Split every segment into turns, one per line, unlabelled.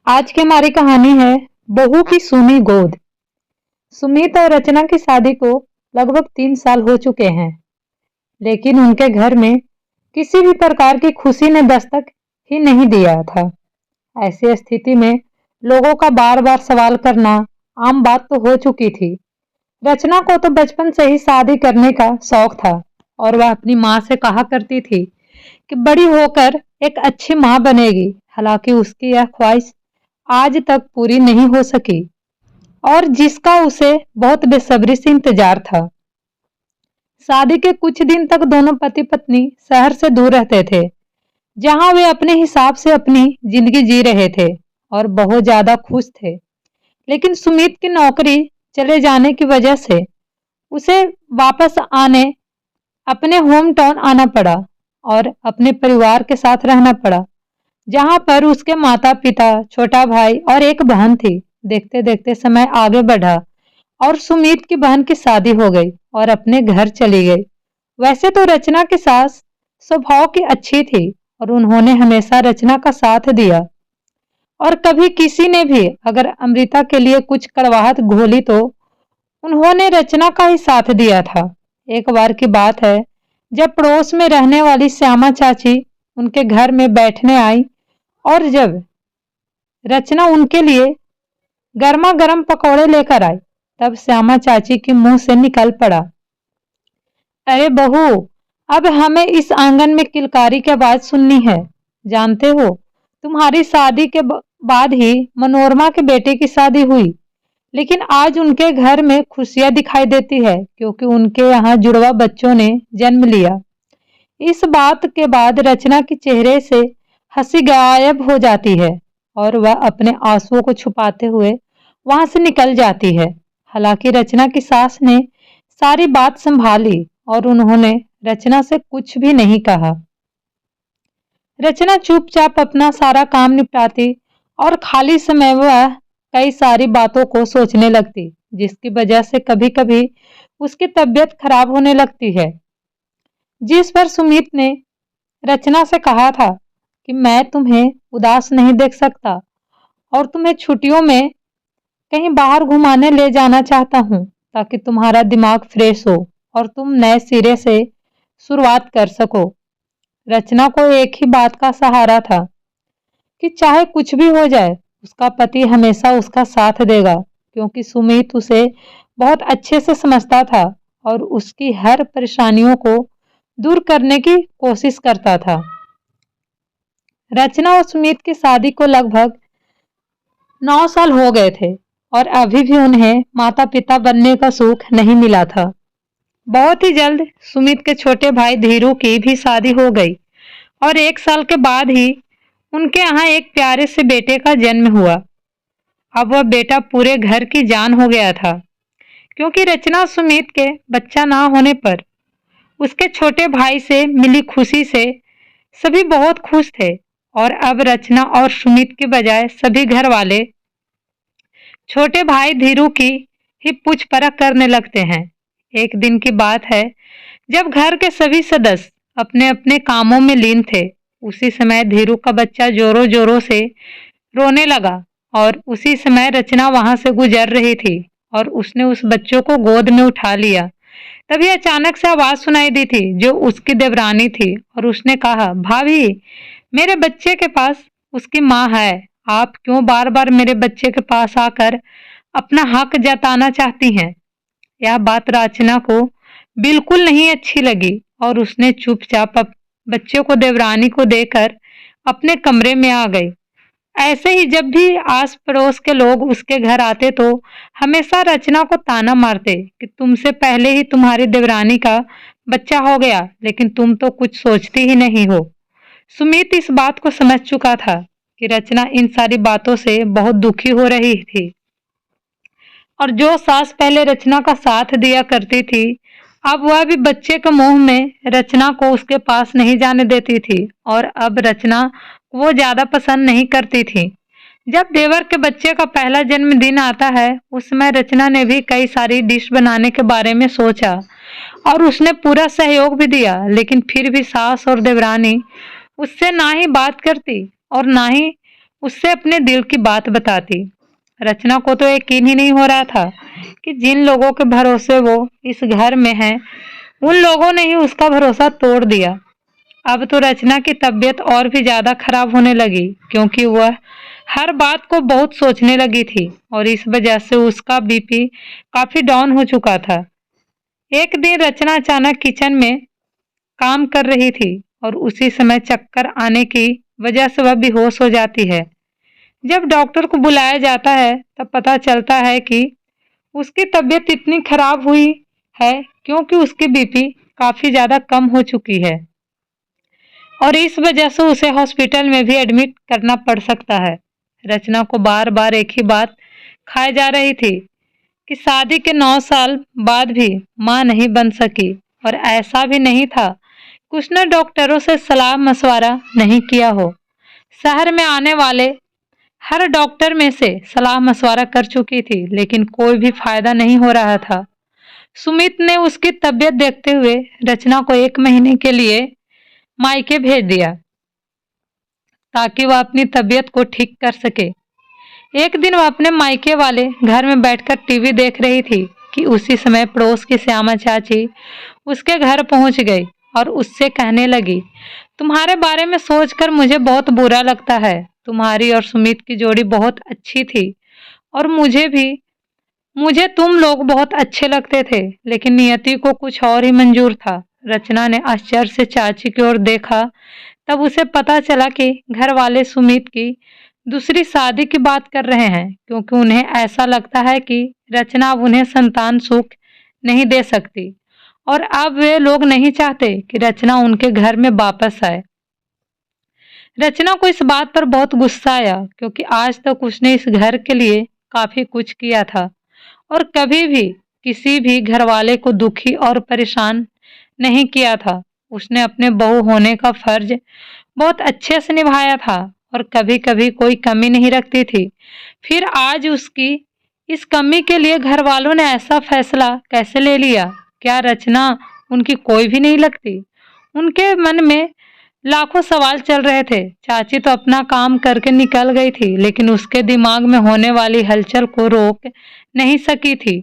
आज की हमारी कहानी है बहू की सूनी गोद। सुमित और रचना की शादी को लगभग 3 साल हो चुके हैं, लेकिन उनके घर में किसी भी प्रकार की खुशी ने दस्तक ही नहीं दिया था। ऐसी स्थिति में लोगों का बार बार सवाल करना आम बात तो हो चुकी थी। रचना को तो बचपन से ही शादी करने का शौक था और वह अपनी माँ से कहा करती थी कि बड़ी होकर एक अच्छी माँ बनेगी। हालांकि उसकी यह ख्वाहिश आज तक पूरी नहीं हो सकी और जिसका उसे बहुत बेसब्री से इंतजार था। शादी के कुछ दिन तक दोनों पति पत्नी शहर से दूर रहते थे, जहां वे अपने हिसाब से अपनी जिंदगी जी रहे थे और बहुत ज्यादा खुश थे। लेकिन सुमित की नौकरी चले जाने की वजह से उसे वापस आने अपने होम टाउन आना पड़ा और अपने परिवार के साथ रहना पड़ा, जहां पर उसके माता पिता, छोटा भाई और एक बहन थी। देखते देखते समय आगे बढ़ा और सुमित की बहन की शादी हो गई और अपने घर चली गई। वैसे तो रचना की सास स्वभाव की अच्छी थी और उन्होंने हमेशा रचना का साथ दिया और कभी किसी ने भी अगर अमृता के लिए कुछ कड़वाहट घोली तो उन्होंने रचना का ही साथ दिया था। एक बार की बात है, जब पड़ोस में रहने वाली श्यामा चाची उनके घर में बैठने आई और जब रचना उनके लिए गर्मा गर्म पकौड़े लेकर आई, तब श्यामा चाची के मुंह से निकल पड़ा, अरे बहू, अब हमें इस आंगन में किलकारी की आवाज सुननी है। जानते हो, तुम्हारी शादी के बाद ही मनोरमा के बेटे की शादी हुई, लेकिन आज उनके घर में खुशियां दिखाई देती है क्योंकि उनके यहाँ जुड़वा बच्चों ने जन्म लिया। इस बात के बाद रचना के चेहरे से हंसी गायब हो जाती है और वह अपने आंसुओं को छुपाते हुए वहां से निकल जाती है। हालांकि रचना की सास ने सारी बात संभाली और उन्होंने रचना से कुछ भी नहीं कहा। रचना चुपचाप अपना सारा काम निपटाती और खाली समय वह कई सारी बातों को सोचने लगती, जिसकी वजह से कभी कभी उसकी तबीयत खराब होने लगती है। जिस पर सुमित ने रचना से कहा था कि मैं तुम्हें उदास नहीं देख सकता और तुम्हें छुट्टियों में कहीं बाहर घुमाने ले जाना चाहता हूँ ताकि तुम्हारा दिमाग फ्रेश हो और तुम नए सिरे से शुरुआत कर सको। रचना को एक ही बात का सहारा था कि चाहे कुछ भी हो जाए उसका पति हमेशा उसका साथ देगा, क्योंकि सुमित उसे बहुत अच्छे से समझता था और उसकी हर परेशानियों को दूर करने की कोशिश करता था। रचना और सुमित की शादी को लगभग 9 साल हो गए थे और अभी भी उन्हें माता पिता बनने का सुख नहीं मिला था। बहुत ही जल्द सुमित के छोटे भाई धीरू की भी शादी हो गई और 1 साल के बाद ही उनके यहाँ एक प्यारे से बेटे का जन्म हुआ। अब वह बेटा पूरे घर की जान हो गया था, क्योंकि रचना सुमित के बच्चा ना होने पर उसके छोटे भाई से मिली खुशी से सभी बहुत खुश थे और अब रचना और सुमित के बजाय सभी घर वाले छोटे भाई धीरू की ही पूछ परख करने लगते हैं। एक दिन की बात है, जब घर के सभी सदस्य अपने अपने कामों में लीन थे, उसी समय धीरू का बच्चा जोरों जोरों से रोने लगा और उसी समय रचना वहां से गुजर रही थी और उसने उस बच्चों को गोद में उठा लिया। तभी अचानक से आवाज सुनाई दी थी जो उसकी देवरानी थी और उसने कहा, भाभी, मेरे बच्चे के पास उसकी माँ है, आप क्यों बार बार मेरे बच्चे के पास आकर अपना हक जताना चाहती हैं। यह बात रचना को बिल्कुल नहीं अच्छी लगी और उसने चुपचाप बच्चों को देवरानी को देकर अपने कमरे में आ गई। ऐसे ही जब भी आस पड़ोस के लोग उसके घर आते तो हमेशा रचना को ताना मारते कि तुमसे पहले ही तुम्हारी देवरानी का बच्चा हो गया, लेकिन तुम तो कुछ सोचती ही नहीं हो। सुमित इस बात को समझ चुका था कि रचना इन सारी बातों से बहुत दुखी हो रही थी और जो सास पहले रचना का साथ दिया करती थी, अब वह भी बच्चे के मुंह में रचना को उसके पास नहीं जाने देती थी और अब रचना वो ज्यादा पसंद नहीं करती थी। जब देवर के बच्चे का पहला जन्मदिन आता है, उस समय रचना ने भी कई सारी डिश बनाने के बारे में सोचा और उसने पूरा सहयोग भी दिया, लेकिन फिर भी सास और देवरानी उससे ना ही बात करती और ना ही उससे अपने दिल की बात बताती। रचना को तो यकीन ही नहीं हो रहा था कि जिन लोगों के भरोसे वो इस घर में है, उन लोगों ने ही उसका भरोसा तोड़ दिया। अब तो रचना की तबीयत और भी ज्यादा खराब होने लगी, क्योंकि वह हर बात को बहुत सोचने लगी थी और इस वजह से उसका बीपी काफी डाउन हो चुका था। एक दिन रचना अचानक किचन में काम कर रही थी और उसी समय चक्कर आने की वजह से वह बेहोश हो जाती है। जब डॉक्टर को बुलाया जाता है तब पता चलता है कि उसकी तबीयत इतनी खराब हुई है क्योंकि उसकी बीपी काफी ज्यादा कम हो चुकी है और इस वजह से उसे हॉस्पिटल में भी एडमिट करना पड़ सकता है। रचना को बार बार एक ही बात खाई जा रही थी कि शादी के 9 साल बाद भी मां नहीं बन सकी, और ऐसा भी नहीं था कि उसने डॉक्टरों से सलाह मशवरा नहीं किया हो। शहर में आने वाले हर डॉक्टर में से सलाह मशवरा कर चुकी थी, लेकिन कोई भी फायदा नहीं हो रहा था। सुमित ने उसकी तबीयत देखते हुए रचना को 1 महीने के लिए मायके भेज दिया ताकि वह अपनी तबीयत को ठीक कर सके। एक दिन वह अपने मायके वाले घर में बैठकर टीवी देख रही थी कि उसी समय पड़ोस की श्यामा चाची उसके घर पहुंच गई और उससे कहने लगी, तुम्हारे बारे में सोचकर मुझे बहुत बुरा लगता है। तुम्हारी और सुमित की जोड़ी बहुत अच्छी थी और मुझे तुम लोग बहुत अच्छे लगते थे, लेकिन नियति को कुछ और ही मंजूर था। रचना ने आश्चर्य से चाची की ओर देखा, तब उसे पता चला कि घर वाले सुमित की दूसरी शादी की बात कर रहे हैं, क्योंकि उन्हें ऐसा लगता है कि रचना अब उन्हें संतान सुख नहीं दे सकती और अब वे लोग नहीं चाहते कि रचना उनके घर में वापस आए। रचना को इस बात पर बहुत गुस्सा आया, क्योंकि आज तक उसने इस घर के लिए काफी कुछ किया था और कभी भी किसी भी घरवाले को दुखी और परेशान नहीं किया था। उसने अपने बहू होने का फर्ज बहुत अच्छे से निभाया था और कभी कभी कोई कमी नहीं रखती थी। फिर आज उसकी इस कमी के लिए घर वालों ने ऐसा फैसला कैसे ले लिया? क्या रचना उनकी कोई भी नहीं लगती? उनके मन में लाखों सवाल चल रहे थे। चाची तो अपना काम करके निकल गई थी, लेकिन उसके दिमाग में होने वाली हलचल को रोक नहीं सकी थी।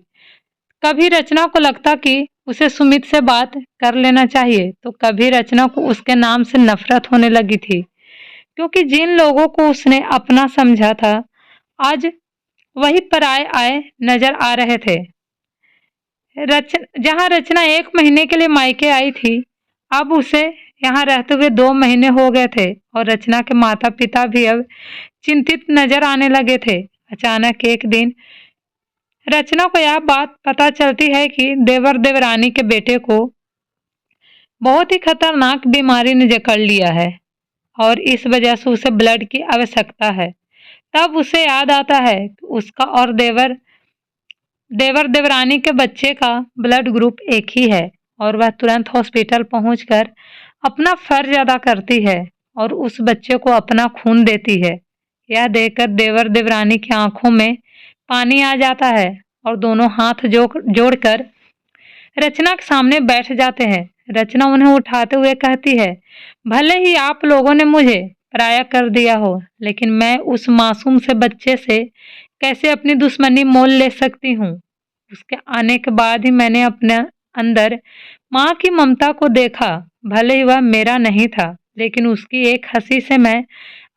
कभी रचना को लगता कि उसे सुमित से बात कर लेना चाहिए, तो कभी रचना को उसके नाम से नफरत होने लगी थी, क्योंकि जिन लोगों को उसने अपना समझा था आज वही पराये आए नजर आ रहे थे। जहां रचना 1 महीने के लिए मायके आई थी, अब उसे यहाँ रहते हुए 2 महीने हो गए थे और रचना के माता पिता भी अब चिंतित नजर आने लगे थे। अचानक एक दिन रचना को यह बात पता चलती है कि देवर देवरानी के बेटे को बहुत ही खतरनाक बीमारी ने जकड़ लिया है और इस वजह से उसे ब्लड की आवश्यकता है। तब उसे याद आता है कि उसका और देवर देवरानी के बच्चे का ब्लड ग्रुप एक ही है और वह तुरंत हॉस्पिटल पहुंचकर अपना फर्ज अदा करती है और उस बच्चे को अपना खून देती है। यह देखकर देवर देवरानी की आंखों में पानी आ जाता है और दोनों हाथ जोड़कर रचना के सामने बैठ जाते हैं। रचना उन्हें उठाते हुए कहती है, भले ही आप लोगों ने मुझे पराया कर दिया हो, लेकिन मैं उस मासूम से बच्चे से कैसे अपनी दुश्मनी मोल ले सकती हूँ? उसके आने के बाद ही मैंने अपने अंदर माँ की ममता को देखा। भले ही वह मेरा नहीं था, लेकिन उसकी एक हंसी से मैं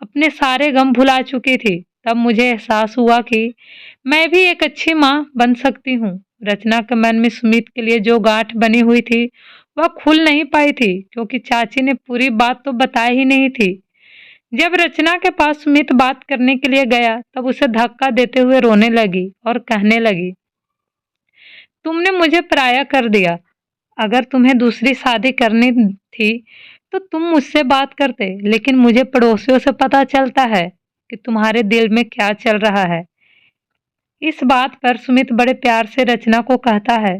अपने सारे गम भुला चुकी थी। तब मुझे एहसास हुआ कि मैं भी एक अच्छी माँ बन सकती हूँ। रचना के मन में सुमित के लिए जो गांठ बनी हुई थी वह खुल नहीं पाई थी, क्योंकि चाची ने पूरी बात तो बताई ही नहीं थी। जब रचना के पास सुमित बात करने के लिए गया, तब उसे धक्का देते हुए रोने लगी और कहने लगी, तुमने मुझे पराया कर दिया। अगर तुम्हें दूसरी शादी करनी थी तो तुम मुझसे बात करते, लेकिन मुझे पड़ोसियों से पता चलता है कि तुम्हारे दिल में क्या चल रहा है। इस बात पर सुमित बड़े प्यार से रचना को कहता है,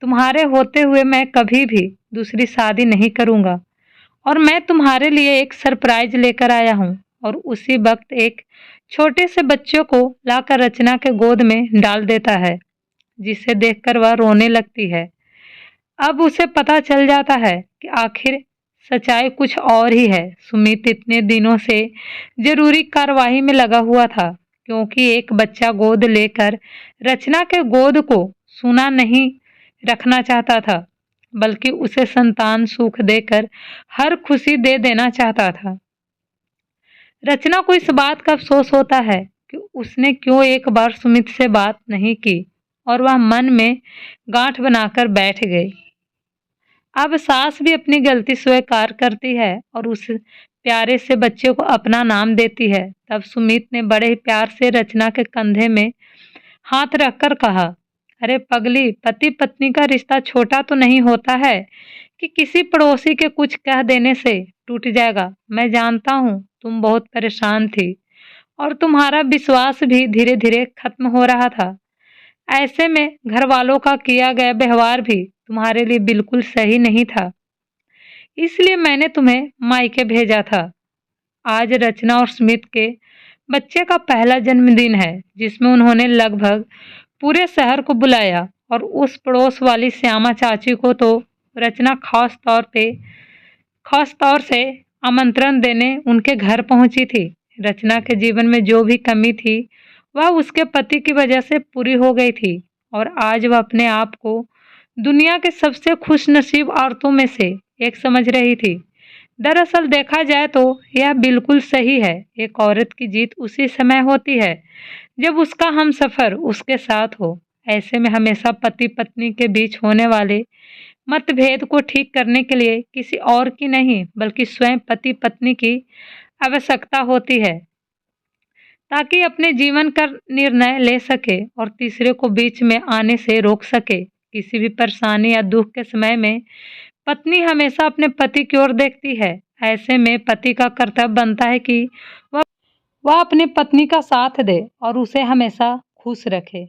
तुम्हारे होते हुए मैं कभी भी दूसरी शादी नहीं करूंगा और मैं तुम्हारे लिए एक सरप्राइज लेकर आया हूँ। और उसी वक्त एक छोटे से बच्चे को लाकर रचना के गोद में डाल देता है, जिसे देखकर वह रोने लगती है। अब उसे पता चल जाता है कि आखिर सच्चाई कुछ और ही है। सुमित इतने दिनों से जरूरी कार्यवाही में लगा हुआ था, क्योंकि एक बच्चा गोद लेकर रचना के गोद को सूना नहीं रखना चाहता था, बल्कि उसे संतान सुख देकर हर खुशी दे देना चाहता था। रचना को इस बात का अफसोस होता है कि उसने क्यों एक बार सुमित से बात नहीं की, और वह मन में गांठ बनाकर बैठ गई। अब सास भी अपनी गलती स्वीकार करती है और उस प्यारे से बच्चे को अपना नाम देती है। तब सुमित ने बड़े ही प्यार से रचना के कंधे में हाथ रखकर कहा, अरे पगली, पति पत्नी का रिश्ता छोटा तो नहीं होता है कि किसी पड़ोसी के कुछ कह देने से टूट जाएगा। मैं जानता हूँ तुम बहुत परेशान थी और तुम्हारा विश्वास भी धीरे धीरे खत्म हो रहा था। ऐसे में घर वालों का किया गया व्यवहार भी तुम्हारे लिए बिल्कुल सही नहीं था, इसलिए मैंने तुम्हें मायके भेजा था। आज रचना और स्मित के बच्चे का पहला जन्मदिन है, जिसमें उन्होंने लगभग पूरे शहर को बुलाया, और उस पड़ोस वाली श्यामा चाची को तो रचना खास तौर से आमंत्रण देने उनके घर पहुंची थी। रचना के जीवन में जो भी कमी थी वह उसके पति की वजह से पूरी हो गई थी, और आज वह अपने आप को दुनिया के सबसे खुशनसीब औरतों में से एक समझ रही थी। दरअसल देखा जाए तो यह बिल्कुल सही है। एक औरत की जीत उसी समय होती है जब उसका हमसफर उसके साथ हो। ऐसे में हमेशा पति पत्नी के बीच होने वाले मतभेद को ठीक करने के लिए किसी और की नहीं, बल्कि स्वयं पति पत्नी की आवश्यकता होती है, ताकि अपने जीवन का निर्णय ले सके और तीसरे को बीच में आने से रोक सके। किसी भी परेशानी या दुख के समय में पत्नी हमेशा अपने पति की ओर देखती है। ऐसे में पति का कर्तव्य बनता है कि वह अपनी पत्नी का साथ दे और उसे हमेशा खुश रखे।